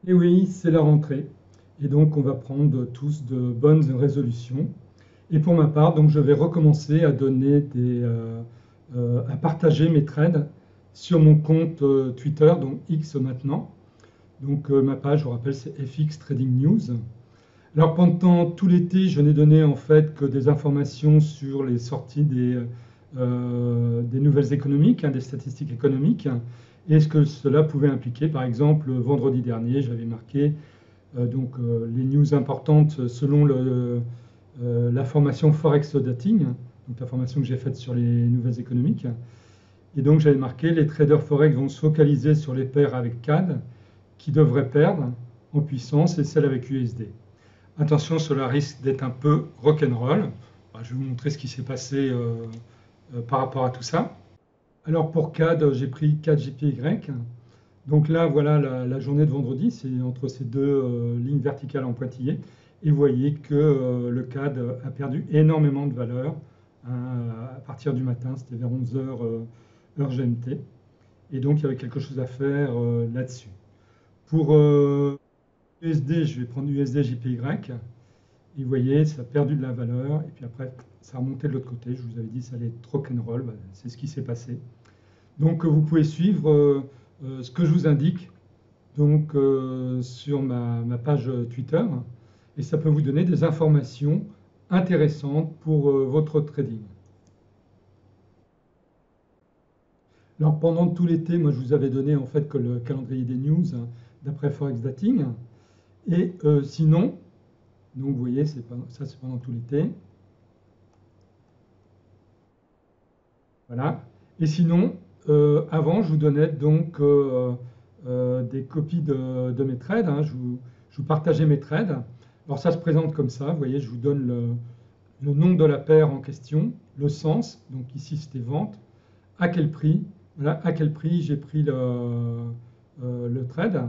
Et oui, c'est la rentrée. Et donc, on va prendre tous de bonnes résolutions. Et pour ma part, donc, je vais recommencer à donner à partager mes trades sur mon compte Twitter, donc X maintenant. Donc, ma page, je vous rappelle, c'est FX Trading News. Alors, pendant tout l'été, je n'ai donné en fait que des informations sur les sorties des nouvelles économiques, des statistiques économiques, et ce que cela pouvait impliquer. Par exemple, vendredi dernier, j'avais marqué les news importantes selon la formation Forex Dating, donc la formation que j'ai faite sur les nouvelles économiques. Et donc j'avais marqué les traders Forex vont se focaliser sur les paires avec CAD qui devraient perdre en puissance et celles avec USD. Attention, cela risque d'être un peu rock'n'roll. Je vais vous montrer ce qui s'est passé par rapport à tout ça. Alors pour CAD, j'ai pris CAD JPY. Donc là, voilà la journée de vendredi, c'est entre ces deux lignes verticales en pointillé. Et vous voyez que le CAD a perdu énormément de valeur à partir du matin, c'était vers 11 heures heure GMT. Et donc il y avait quelque chose à faire là-dessus. Pour USD, je vais prendre USD JPY. Et vous voyez, ça a perdu de la valeur. Et puis après, ça a remonté de l'autre côté. Je vous avais dit que ça allait être rock'n'roll. C'est ce qui s'est passé. Donc vous pouvez suivre ce que je vous indique donc, sur ma page Twitter et ça peut vous donner des informations intéressantes pour votre trading. Alors pendant tout l'été, moi je vous avais donné en fait que le calendrier des news d'après Forex Dating et sinon, donc vous voyez, ça c'est pendant tout l'été. Voilà. Et sinon, avant, je vous donnais donc des copies de mes trades. Je vous partageais mes trades. Alors ça se présente comme ça. Vous voyez, je vous donne le nom de la paire en question, le sens. Donc ici, c'était vente. À quel prix? Voilà, à quel prix j'ai pris le trade.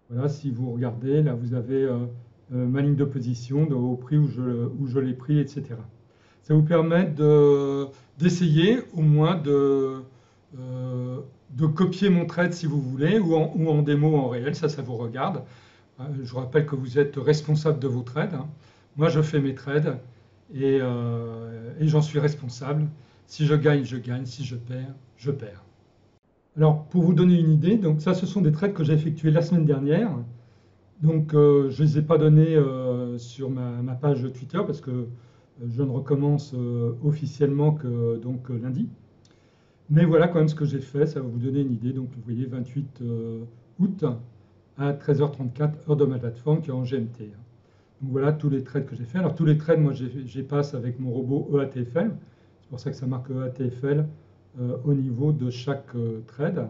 Voilà, si vous regardez, là, vous avez ma ligne de position au prix où je l'ai pris, etc. Ça vous permet d'essayer au moins de copier mon trade si vous voulez, ou en démo en réel, ça vous regarde. Je vous rappelle que vous êtes responsable de vos trades. Moi, je fais mes trades et j'en suis responsable. Si je gagne, je gagne. Si je perds, je perds. Alors, pour vous donner une idée, donc ça, ce sont des trades que j'ai effectués la semaine dernière. Donc, je ne les ai pas donnés sur ma page Twitter parce que je ne recommence officiellement que donc, lundi. Mais voilà quand même ce que j'ai fait, ça va vous donner une idée. Donc, vous voyez, 28 août à 13h34, heure de ma plateforme qui est en GMT. Donc, voilà tous les trades que j'ai fait. Alors, tous les trades, moi, j'y passe avec mon robot EATFL. C'est pour ça que ça marque EATFL au niveau de chaque trade.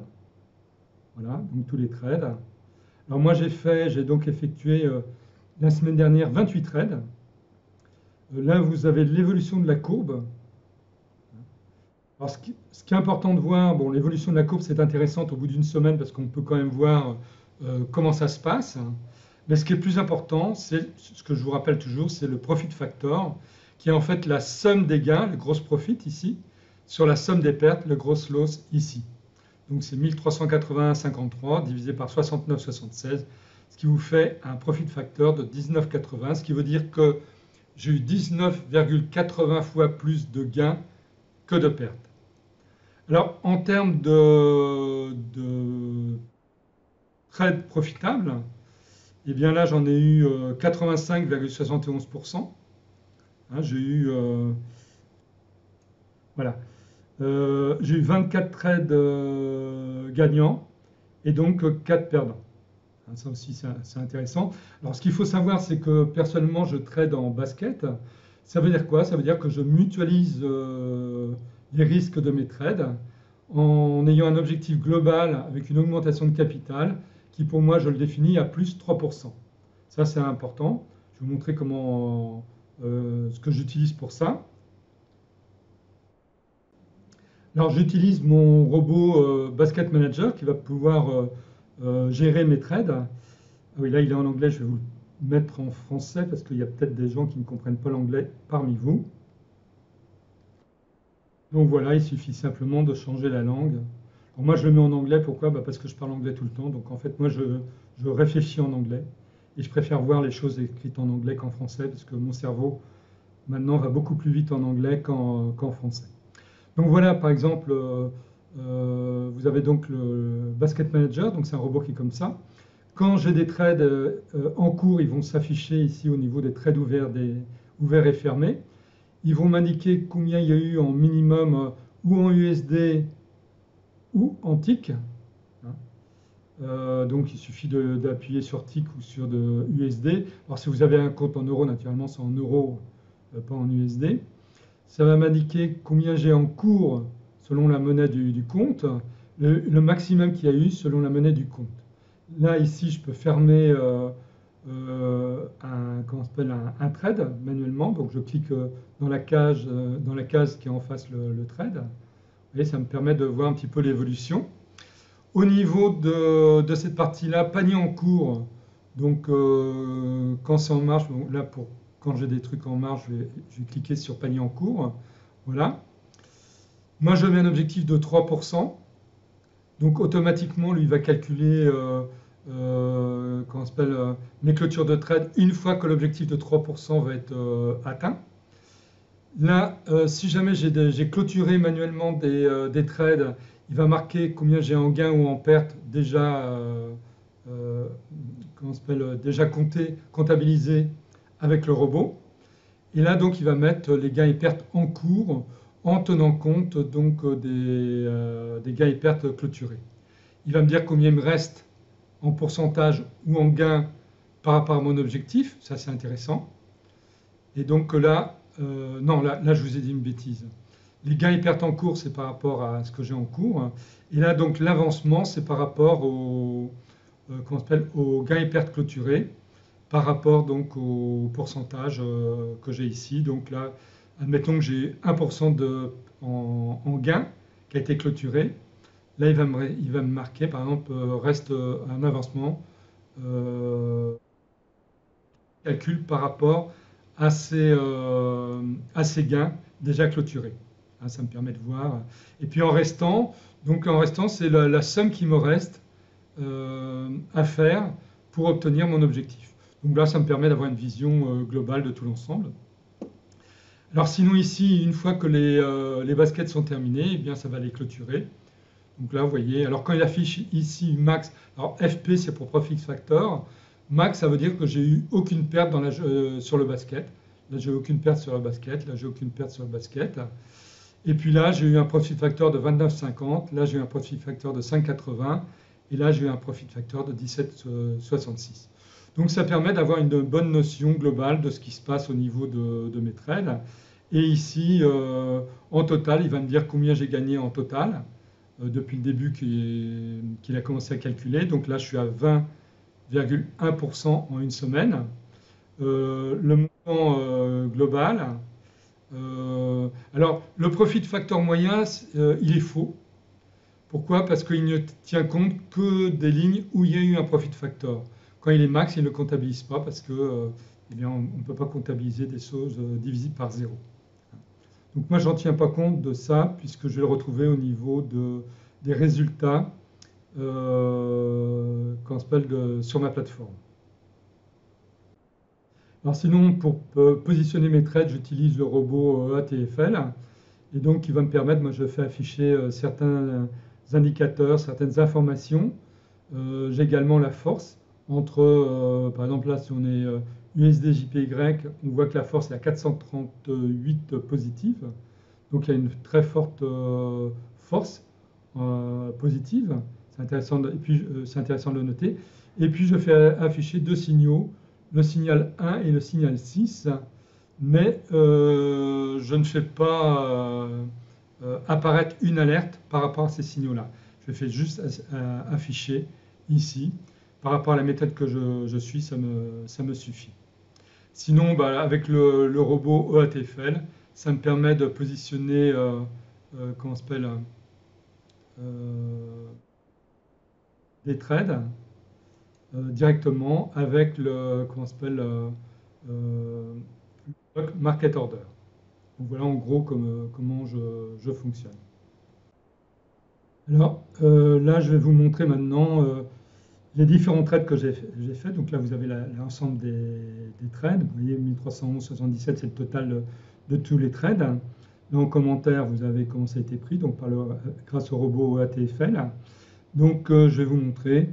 Voilà, donc tous les trades. Alors moi j'ai donc effectué la semaine dernière 28 trades. Là vous avez l'évolution de la courbe. Alors ce qui est important de voir, bon l'évolution de la courbe c'est intéressant au bout d'une semaine parce qu'on peut quand même voir comment ça se passe. Mais ce qui est plus important, c'est ce que je vous rappelle toujours, c'est le profit factor, qui est en fait la somme des gains, le gross profit ici, sur la somme des pertes, le gross loss ici. Donc c'est 1381,53 divisé par 69,76, ce qui vous fait un profit factor de 19,80, ce qui veut dire que j'ai eu 19,80 fois plus de gains que de pertes. Alors en termes de trades profitables, eh bien là j'en ai eu 85,71%. J'ai eu voilà. J'ai eu 24 trades gagnants et donc 4 perdants. Ça aussi, c'est intéressant. Alors, ce qu'il faut savoir, c'est que personnellement, je trade en basket. Ça veut dire quoi? Ça veut dire que je mutualise les risques de mes trades en ayant un objectif global avec une augmentation de capital qui, pour moi, je le définis à plus 3%. Ça, c'est important. Je vais vous montrer ce que j'utilise pour ça. Alors j'utilise mon robot Basket Manager qui va pouvoir gérer mes trades. Ah oui, là il est en anglais, je vais vous le mettre en français parce qu'il y a peut-être des gens qui ne comprennent pas l'anglais parmi vous. Donc voilà, il suffit simplement de changer la langue. Alors moi, je le mets en anglais, pourquoi? Bah, parce que je parle anglais tout le temps, donc en fait, moi, je réfléchis en anglais, et je préfère voir les choses écrites en anglais qu'en français, parce que mon cerveau, maintenant, va beaucoup plus vite en anglais qu'en français. Donc voilà, par exemple, vous avez donc le Basket Manager, donc c'est un robot qui est comme ça. Quand j'ai des trades en cours, ils vont s'afficher ici au niveau des trades ouverts, ouverts et fermés. Ils vont m'indiquer combien il y a eu en minimum ou en USD ou en TIC. Donc il suffit d'appuyer sur TIC ou sur de USD. Alors si vous avez un compte en euros, naturellement c'est en euros, pas en USD. Ça va m'indiquer combien j'ai en cours selon la monnaie du compte, le maximum qu'il y a eu selon la monnaie du compte. Là, ici, je peux fermer comment s'appelle, un trade manuellement. Donc, je clique dans la case qui est en face le trade. Et ça me permet de voir un petit peu l'évolution. Au niveau de cette partie-là, panier en cours. Donc, quand c'est en marche, bon, là, quand j'ai des trucs en marche, je vais cliquer sur panier en cours. Voilà. Moi, je mets un objectif de 3%. Donc, automatiquement, lui, il va calculer comment s'appelle, mes clôtures de trade une fois que l'objectif de 3% va être atteint. Là, si jamais j'ai clôturé manuellement des trades, il va marquer combien j'ai en gain ou en perte déjà, comment s'appelle, déjà comptabilisé avec le robot. Et là, donc, il va mettre les gains et pertes en cours en tenant compte donc des gains et pertes clôturés. Il va me dire combien il me reste en pourcentage ou en gain par rapport à mon objectif. Ça, c'est intéressant. Et donc là, non, là, je vous ai dit une bêtise. Les gains et pertes en cours, c'est par rapport à ce que j'ai en cours. Et là, donc, l'avancement, c'est par rapport aux gains et pertes clôturés, par rapport donc au pourcentage que j'ai ici. Donc là, admettons que j'ai 1% en gain qui a été clôturé. Là, il va me marquer, par exemple, reste un avancement calcul par rapport à ces gains déjà clôturés. Hein, ça me permet de voir. Et puis en restant, c'est la somme qui me reste à faire pour obtenir mon objectif. Donc là, ça me permet d'avoir une vision globale de tout l'ensemble. Alors sinon ici, une fois que les baskets sont terminées, eh bien ça va les clôturer. Donc là, vous voyez, alors quand il affiche ici max, alors FP c'est pour Profit Factor, max ça veut dire que j'ai eu aucune perte sur le basket. Là, j'ai aucune perte sur le basket, là, j'ai aucune perte sur le basket. Et puis là, j'ai eu un Profit Factor de 29,50, là, j'ai eu un Profit Factor de 5,80, et là, j'ai eu un Profit Factor de 17,66. Donc ça permet d'avoir une bonne notion globale de ce qui se passe au niveau de mes trades. Et ici, en total, il va me dire combien j'ai gagné en total depuis le début qu'il a commencé à calculer. Donc là, je suis à 20,1% en une semaine. Le montant global. Alors, le profit factor moyen, il est faux. Pourquoi? Parce qu'il ne tient compte que des lignes où il y a eu un profit factor. Quand il est max, il ne le comptabilise pas parce que, eh bien, on ne peut pas comptabiliser des choses divisibles par zéro. Donc moi, j'en tiens pas compte de ça puisque je vais le retrouver au niveau des résultats sur ma plateforme. Alors sinon, pour positionner mes trades, j'utilise le robot ATFL. Et donc, il va me permettre, moi je fais afficher certains indicateurs, certaines informations. J'ai également la force entre, par exemple là, si on est USD JPY, on voit que la force est à 438 positive. Donc il y a une très forte force positive. C'est intéressant, et puis c'est intéressant de le noter. Et puis je fais afficher deux signaux, le signal 1 et le signal 6, mais je ne fais pas apparaître une alerte par rapport à ces signaux-là. Je fais juste afficher ici. Par rapport à la méthode que je suis, ça me suffit. Sinon, bah, avec le robot EATFL, ça me permet de positionner comment on s'appelle, des trades directement avec le comment on s'appelle, market order. Donc voilà en gros comment je fonctionne. Alors là, je vais vous montrer maintenant les différents trades que j'ai fait. Donc là, vous avez l'ensemble des trades. Vous voyez, 1311,77, c'est le total de tous les trades. Là, en commentaire, vous avez comment ça a été pris, donc grâce au robot ATFL. Donc, je vais vous montrer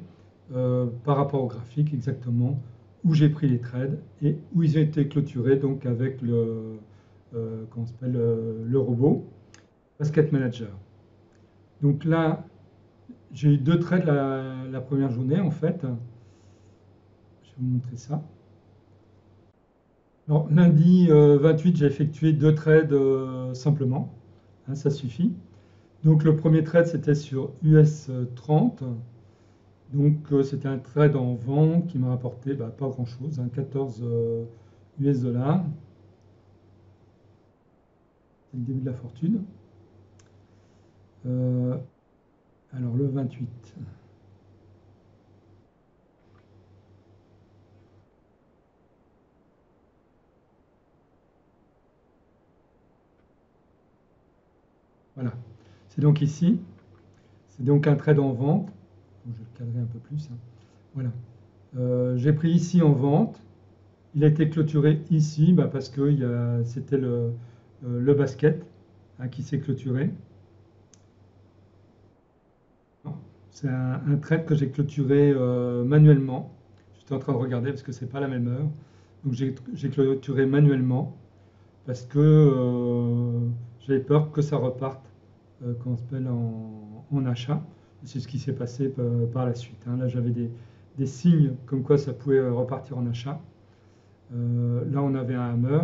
par rapport au graphique exactement où j'ai pris les trades et où ils ont été clôturés, donc avec comment on s'appelle, le robot Basket Manager. Donc là, j'ai eu deux trades la première journée en fait. Je vais vous montrer ça. Alors, lundi 28, j'ai effectué deux trades simplement. Hein, ça suffit. Donc le premier trade, c'était sur US 30. Donc c'était un trade en vente qui m'a rapporté pas grand-chose, hein, 14 US dollars. C'est le début de la fortune. Euh, alors le 28. Voilà. C'est donc ici. C'est donc un trade en vente. Bon, je vais le cadrer un peu plus, hein. Voilà. J'ai pris ici en vente. Il a été clôturé ici parce que c'était le basket, hein, qui s'est clôturé. C'est un trade que j'ai clôturé manuellement. J'étais en train de regarder parce que c'est pas la même heure. Donc j'ai clôturé manuellement parce que j'avais peur que ça reparte qu'on s'appelle en achat. C'est ce qui s'est passé par la suite, hein. Là, j'avais des signes comme quoi ça pouvait repartir en achat. Là, on avait un hammer,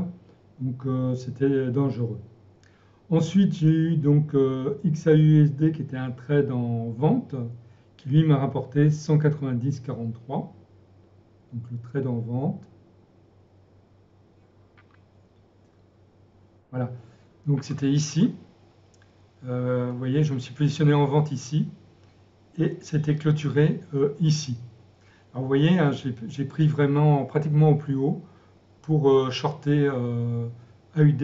donc c'était dangereux. Ensuite, j'ai eu donc XAUUSD qui était un trade en vente, qui lui m'a rapporté 190,43. Donc le trade en vente. Voilà. Donc c'était ici. Vous voyez, je me suis positionné en vente ici et c'était clôturé ici. Alors vous voyez, hein, j'ai pris vraiment pratiquement au plus haut pour shorter AUD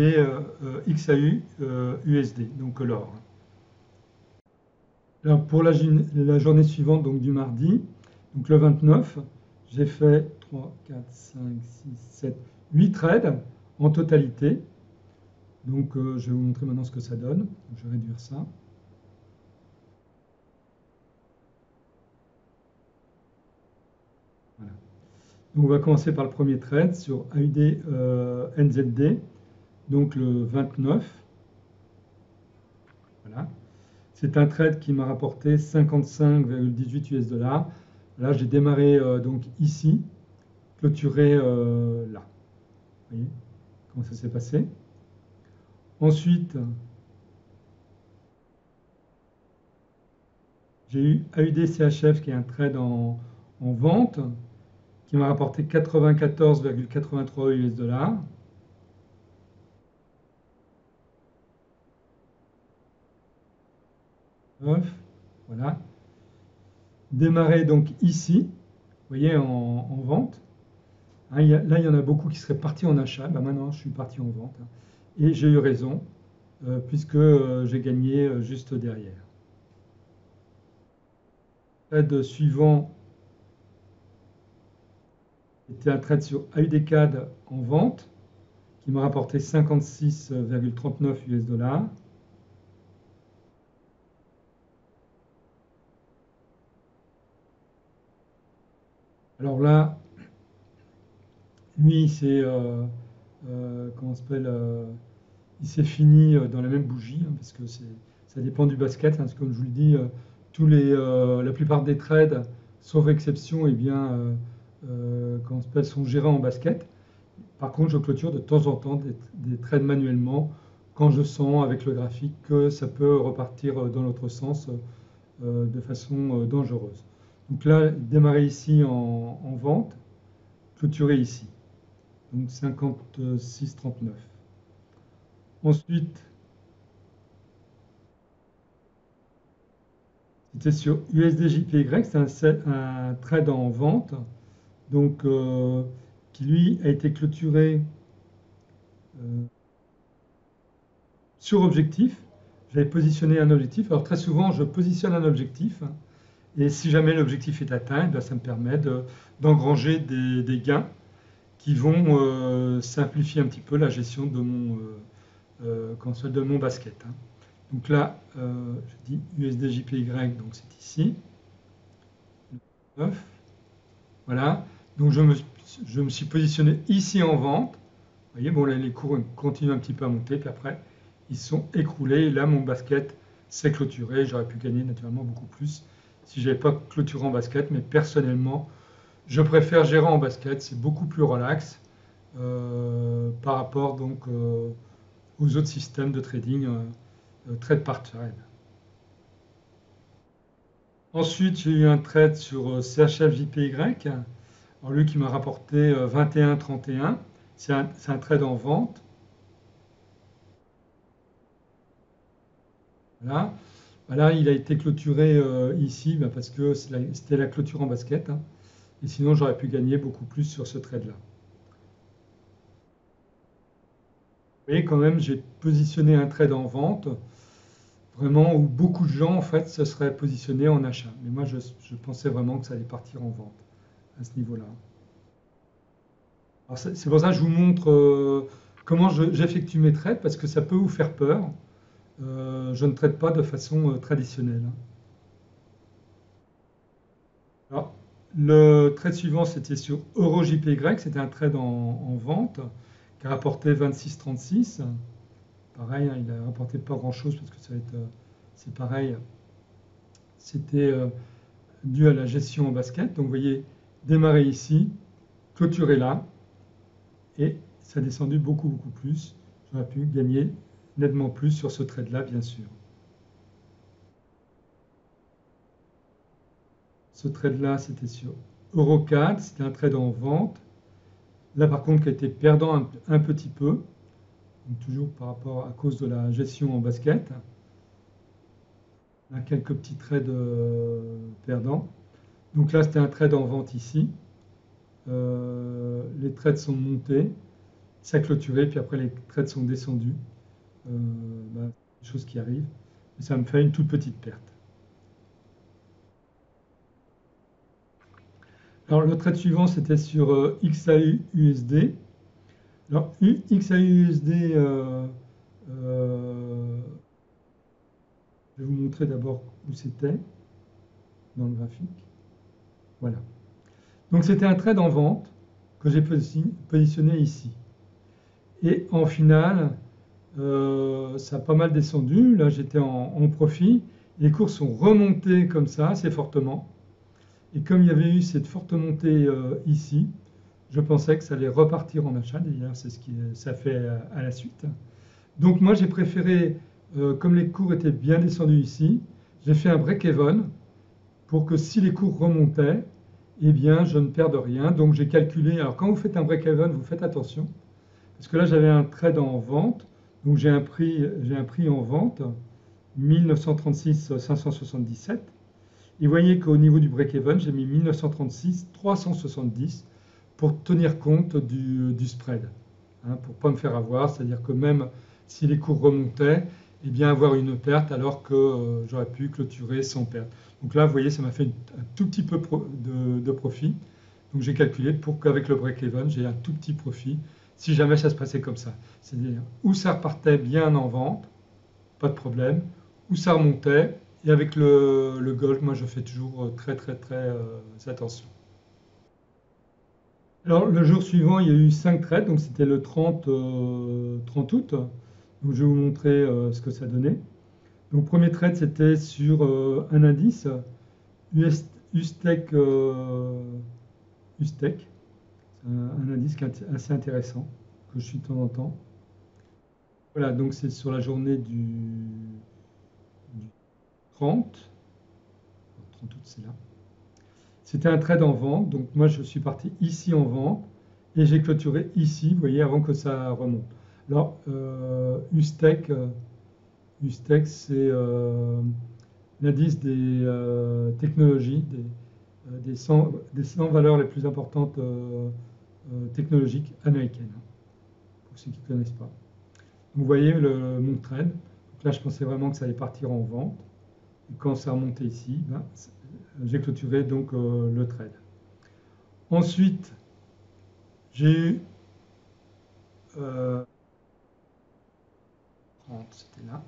XAU USD, donc l'or. Alors pour la journée suivante, donc du mardi, donc le 29, j'ai fait 3, 4, 5, 6, 7, 8 trades en totalité. Donc je vais vous montrer maintenant ce que ça donne. Je vais réduire ça. Voilà. Donc on va commencer par le premier trade sur AUD NZD, donc le 29. Voilà. C'est un trade qui m'a rapporté 55,18 US dollars. Là, j'ai démarré donc ici, clôturé là. Vous voyez comment ça s'est passé. Ensuite, j'ai eu AUD CHF qui est un trade en vente qui m'a rapporté 94,83 US dollars. Voilà. Démarré donc ici, vous voyez, en vente. Hein, là, il y en a beaucoup qui seraient partis en achat. Maintenant, je suis parti en vente, hein. Et j'ai eu raison, puisque j'ai gagné juste derrière. Le trade suivant était un trade sur AUD-CAD en vente qui m'a rapporté 56,39 US dollars. Alors là, lui, comment s'appelle, il s'est fini dans la même bougie, hein, parce que ça dépend du basket, hein, parce que comme je vous le dis, la plupart des trades, sauf exception, eh bien, comment s'appelle, sont gérés en basket. Par contre, je clôture de temps en temps des trades manuellement quand je sens avec le graphique que ça peut repartir dans l'autre sens de façon dangereuse. Donc là, démarrer ici en vente, clôturer ici. Donc 56,39. Ensuite, c'était sur USDJPY, c'est un trade en vente, donc qui lui a été clôturé sur objectif. j'avais positionné un objectif. Alors très souvent, je positionne un objectif, hein, et si jamais l'objectif est atteint, eh bien, ça me permet d'engranger des gains qui vont simplifier un petit peu la gestion de de mon basket, hein. Donc là, je dis USD JPY, donc c'est ici. 9. Voilà. Donc je me suis positionné ici en vente. Vous voyez, bon, là, les cours continuent un petit peu à monter, puis après, ils sont écroulés. Et là, mon basket s'est clôturé. J'aurais pu gagner naturellement beaucoup plus si je n'avais pas clôturé en basket. Mais personnellement, je préfère gérer en basket. C'est beaucoup plus relax par rapport donc, aux autres systèmes de trading, trade par trade. Ensuite, j'ai eu un trade sur CHFJPY. Alors lui qui m'a rapporté 21,31. C'est un trade en vente. Voilà. Voilà, il a été clôturé ici parce que c'était la clôture en basket, hein. Et sinon, j'aurais pu gagner beaucoup plus sur ce trade-là. Vous voyez, quand même, j'ai positionné un trade en vente, vraiment où beaucoup de gens, en fait, se seraient positionnés en achat. Mais moi, je pensais vraiment que ça allait partir en vente à ce niveau-là. C'est pour ça que je vous montre comment j'effectue mes trades, parce que ça peut vous faire peur. Je ne trade pas de façon traditionnelle, hein. Alors, le trade suivant, c'était sur EuroJPY, c'était un trade en vente qui a rapporté 26,36. Pareil, hein, il n'a rapporté pas grand-chose parce que c'est pareil, c'était dû à la gestion en basket. Donc vous voyez, démarrer ici, clôturer là, et ça a descendu beaucoup, beaucoup plus. J'aurais pu gagner nettement plus sur ce trade-là, bien sûr. Ce trade-là, c'était sur EuroCAD, c'était un trade en vente. Là, par contre, qui a été perdant un petit peu, donc toujours par rapport à cause de la gestion en basket. On a quelques petits trades perdants. Donc là, c'était un trade en vente ici. Les trades sont montés, ça a clôturé, puis après les trades sont descendus. Des choses qui arrivent. Et ça me fait une toute petite perte. Alors le trade suivant, c'était sur XAUUSD. Alors XAUUSD, je vais vous montrer d'abord où c'était dans le graphique. Voilà. Donc c'était un trade en vente que j'ai positionné ici. Et en finale, ça a pas mal descendu. Là, j'étais en profit. Les cours sont remontés comme ça, assez fortement. Et comme il y avait eu cette forte montée ici, je pensais que ça allait repartir en achat. D'ailleurs, c'est ce que ça fait à la suite. Donc moi, j'ai préféré, comme les cours étaient bien descendus ici, j'ai fait un break-even pour que si les cours remontaient, eh bien, je ne perde rien. Donc j'ai calculé. Alors quand vous faites un break-even, vous faites attention. Parce que là, j'avais un trade en vente. Donc j'ai un prix en vente, 1936,577. Et vous voyez qu'au niveau du break-even, j'ai mis 1936,370 pour tenir compte du spread, hein, pour ne pas me faire avoir. C'est-à-dire que même si les cours remontaient, eh bien avoir une perte alors que j'aurais pu clôturer sans perte. Donc là, vous voyez, ça m'a fait un tout petit peu de profit. Donc j'ai calculé pour qu'avec le break-even, j'ai un tout petit profit si jamais ça se passait comme ça. C'est-à-dire où ça repartait bien en vente, pas de problème, où ça remontait. Et avec le gold, moi je fais toujours très attention. Alors le jour suivant, il y a eu 5 trades, donc c'était le 30 août. Donc je vais vous montrer ce que ça donnait. Donc premier trade, c'était sur un indice, USTEC, USTEC. C'est un indice qui est assez intéressant, que je suis de temps en temps. Voilà, donc c'est sur la journée du 30. 30 août, c'est là. C'était un trade en vente, donc moi je suis parti ici en vente et j'ai clôturé ici, vous voyez, avant que ça remonte. Alors, USTEC, c'est l'indice des technologies, des 100 valeurs les plus importantes technologiques américaines, pour ceux qui ne connaissent pas. Donc, vous voyez mon trade. Donc Donc là, je pensais vraiment que ça allait partir en vente. Et quand ça a remonté ici, ben, j'ai clôturé donc le trade. Ensuite, j'ai eu... c'était là.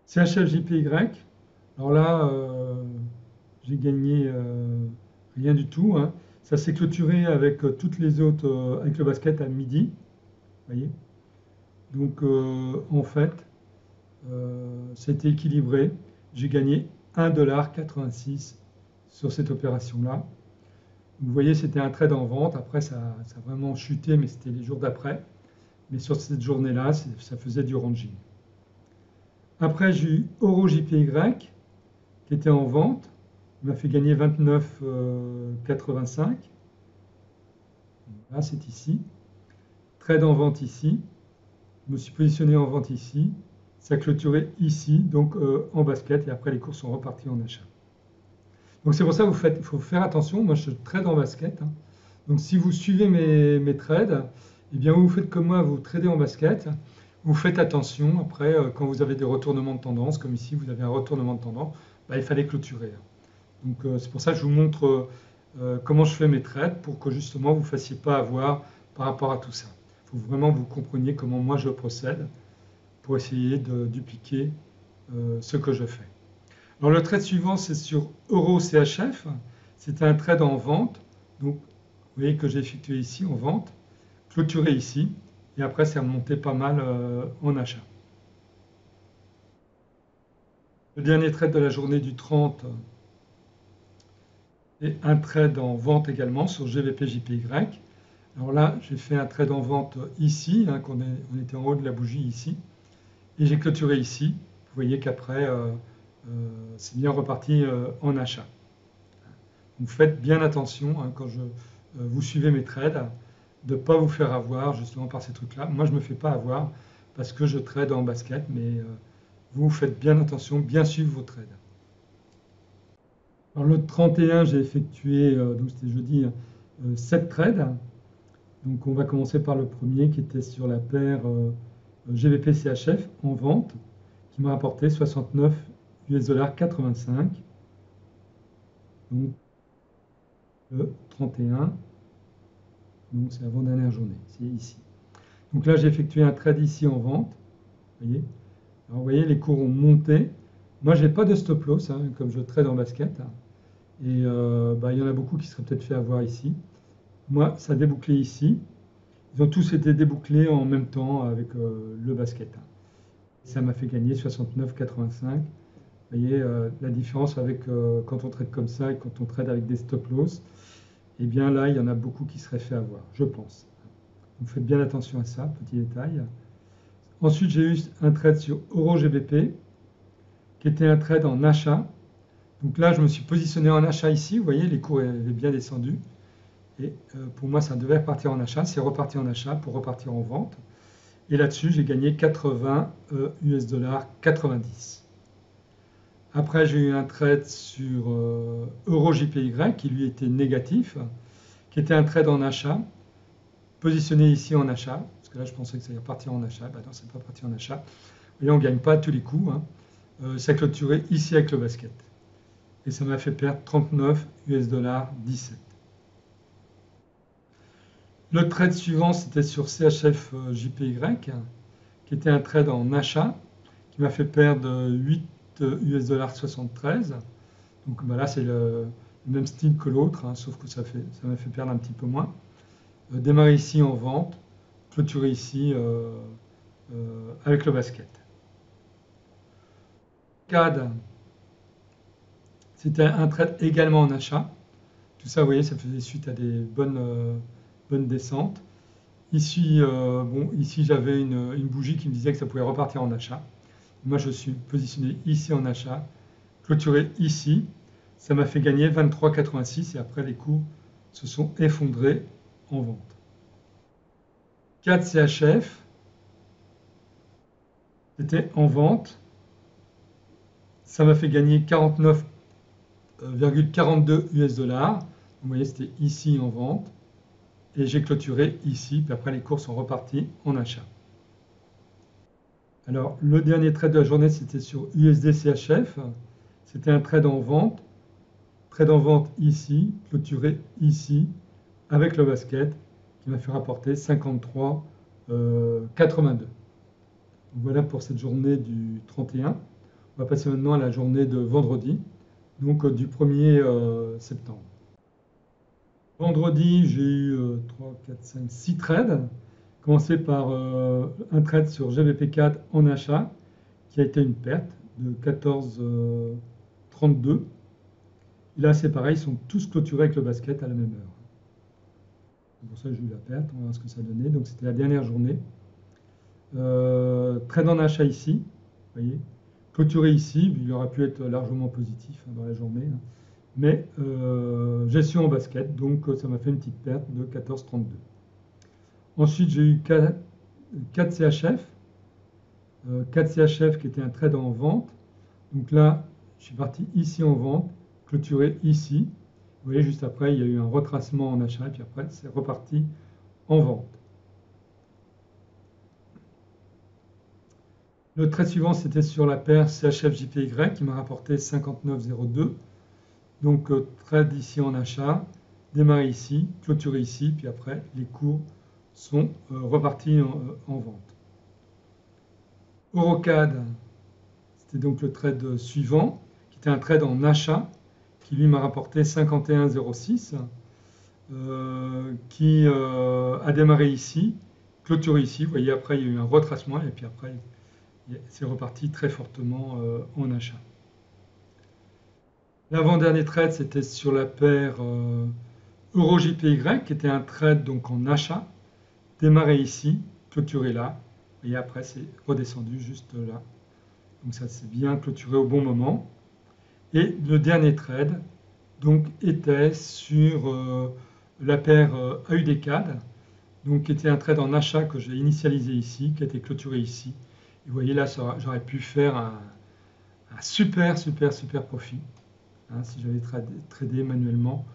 CHFJPY. Alors là, j'ai gagné rien du tout, hein. Ça s'est clôturé avec toutes les autres, avec le basket à midi. Vous voyez. Donc en fait, c'était équilibré. J'ai gagné 1,86 $ sur cette opération-là. Vous voyez, c'était un trade en vente. Après, ça a vraiment chuté, mais c'était les jours d'après. Mais sur cette journée-là, ça faisait du ranging. Après, j'ai eu EuroJPY qui était en vente. Il m'a fait gagner 29,85. Là, c'est ici. Trade en vente ici. Je me suis positionné en vente ici. Ça a clôturé ici, donc en basket. Et après, les cours sont repartis en achat. Donc c'est pour ça qu'il faut faire attention. Moi, je trade en basket, hein. Donc si vous suivez mes trades, eh bien vous faites comme moi, vous tradez en basket. Vous faites attention. Après, quand vous avez des retournements de tendance, comme ici, vous avez un retournement de tendance, bah, il fallait clôturer. Donc c'est pour ça que je vous montre comment je fais mes trades pour que justement vous ne fassiez pas avoir par rapport à tout ça. Il faut vraiment que vous compreniez comment moi je procède pour essayer de dupliquer ce que je fais. Alors le trade suivant, c'est sur EuroCHF. C'était un trade en vente. Donc vous voyez que j'ai effectué ici en vente, clôturé ici, et après ça a monté pas mal en achat. Le dernier trade de la journée du 30 et un trade en vente également sur GBP-JPY. Alors là, j'ai fait un trade en vente ici, hein, on était en haut de la bougie ici, et j'ai clôturé ici. Vous voyez qu'après, c'est bien reparti en achat. Donc faites bien attention, hein, quand vous suivez mes trades, de ne pas vous faire avoir justement par ces trucs-là. Moi, je ne me fais pas avoir parce que je trade en basket, mais vous faites bien attention, bien suivre vos trades. Alors le 31, j'ai effectué, donc c'était jeudi, 7 trades. Donc on va commencer par le premier qui était sur la paire GBP-CHF en vente, qui m'a rapporté 69 $85. Donc le 31, donc c'est l'avant-dernière journée, c'est ici. Donc là j'ai effectué un trade ici en vente, vous voyez. Alors vous voyez, les cours ont monté. Moi j'ai pas de stop loss, hein, comme je trade en basket. Et il y en a beaucoup qui seraient peut-être fait avoir ici. Moi, ça a débouclé ici. Ils ont tous été débouclés en même temps avec le basket. Ça m'a fait gagner 69,85. Vous voyez la différence avec quand on trade comme ça et quand on trade avec des stop loss. Eh bien là, il y en a beaucoup qui seraient fait avoir, je pense. Donc faites bien attention à ça, petit détail. Ensuite, j'ai eu un trade sur EuroGBP, qui était un trade en achat. Donc là, je me suis positionné en achat ici. Vous voyez, les cours avaient bien descendu. Et pour moi, ça devait repartir en achat. C'est reparti en achat pour repartir en vente. Et là-dessus, j'ai gagné 80 $90. Après, j'ai eu un trade sur EuroJPY qui lui était négatif, qui était un trade en achat, positionné ici en achat, parce que là, je pensais que ça allait repartir en achat. Ben non, c'est pas parti en achat. Vous voyez, on ne gagne pas à tous les coups, hein. Ça a clôturé ici avec le basket. Et ça m'a fait perdre 39 $17. Le trade suivant, c'était sur CHF-JPY, qui était un trade en achat, qui m'a fait perdre 8 $73. Donc là, c'est le même style que l'autre, hein, sauf que ça m'a fait perdre un petit peu moins. Démarrer ici en vente, clôturer ici avec le basket. CAD, c'était un trade également en achat. Tout ça, vous voyez, ça faisait suite à des bonnes descentes. Ici, ici j'avais une bougie qui me disait que ça pouvait repartir en achat. Moi, je suis positionné ici en achat, clôturé ici. Ça m'a fait gagner 23,86 et après, les coûts se sont effondrés en vente. 4 CHF, c'était en vente. Ça m'a fait gagner 49,42 $. Vous voyez, c'était ici en vente. Et j'ai clôturé ici, puis après les cours sont repartis en achat. Alors, le dernier trade de la journée, c'était sur USD CHF. C'était un trade en vente. Trade en vente ici, clôturé ici, avec le basket, qui m'a fait rapporter 53,82. Voilà pour cette journée du 31. On va passer maintenant à la journée de vendredi, donc du 1er septembre. Vendredi, j'ai eu 3, 4, 5, 6 trades. Commencer par un trade sur GBP4 en achat, qui a été une perte de 14,32. Et là, c'est pareil, ils sont tous clôturés avec le basket à la même heure. C'est pour ça que j'ai eu la perte. On va voir ce que ça donnait. Donc, c'était la dernière journée. Trade en achat ici, vous voyez. Clôturé ici, il aurait pu être largement positif dans la journée. Mais gestion en basket, donc ça m'a fait une petite perte de 14,32. Ensuite, j'ai eu 4 CHF. 4 CHF qui était un trade en vente. Donc là, je suis parti ici en vente, clôturé ici. Vous voyez, juste après, il y a eu un retracement en achat, et puis après, c'est reparti en vente. Le trade suivant, c'était sur la paire CHF-JPY qui m'a rapporté 59,02. Donc, trade ici en achat, démarrer ici, clôturer ici, puis après, les cours sont repartis en vente. Eurocad, c'était donc le trade suivant, qui était un trade en achat, qui lui m'a rapporté 51,06, qui a démarré ici, clôturé ici. Vous voyez, après, il y a eu un retracement, et puis après, c'est reparti très fortement en achat. L'avant-dernier trade, c'était sur la paire Euro-JPY, qui était un trade donc en achat, démarré ici, clôturé là, et après c'est redescendu juste là. Donc ça c'est bien clôturé au bon moment. Et le dernier trade donc était sur la paire AUD-CAD, donc qui était un trade en achat que j'ai initialisé ici, qui a été clôturé ici. Et vous voyez là, j'aurais pu faire un super profit si j'avais tradé manuellement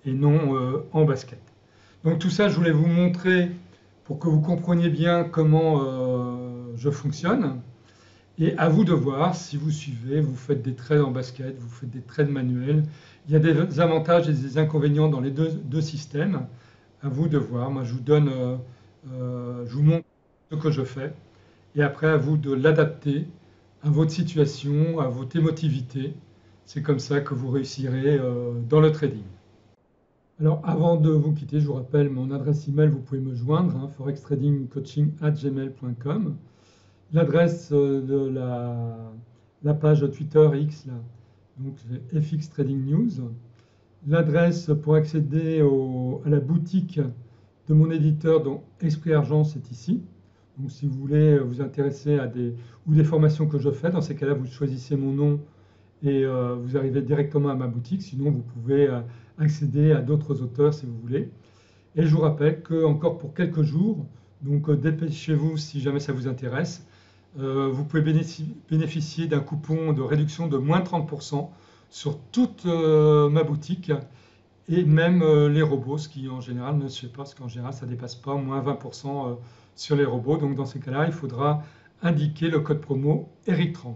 et non en basket. Donc tout ça, je voulais vous montrer pour que vous compreniez bien comment je fonctionne. Et à vous de voir si vous suivez, vous faites des trades en basket, vous faites des trades manuels. Il y a des avantages et des inconvénients dans les deux systèmes. À vous de voir. Moi, je vous donne, je vous montre ce que je fais. Et après, à vous de l'adapter à votre situation, à votre émotivité. C'est comme ça que vous réussirez dans le trading. Alors, avant de vous quitter, je vous rappelle mon adresse email, vous pouvez me joindre, forextradingcoaching@gmail.com. L'adresse de la page Twitter X, là, donc FX Trading News. L'adresse pour accéder à la boutique de mon éditeur, dont Esprit Argent, c'est ici. Donc, si vous voulez vous intéresser à des formations que je fais, dans ces cas-là, vous choisissez mon nom et vous arrivez directement à ma boutique. Sinon, vous pouvez accéder à d'autres auteurs si vous voulez. Et je vous rappelle que encore pour quelques jours, donc dépêchez-vous si jamais ça vous intéresse, vous pouvez bénéficier d'un coupon de réduction de moins 30% sur toute ma boutique et même les robots, ce qui en général ne se fait pas, parce qu'en général ça ne dépasse pas moins 20% sur les robots. Donc dans ces cas-là, il faudra indiquer le code promo ERIC30.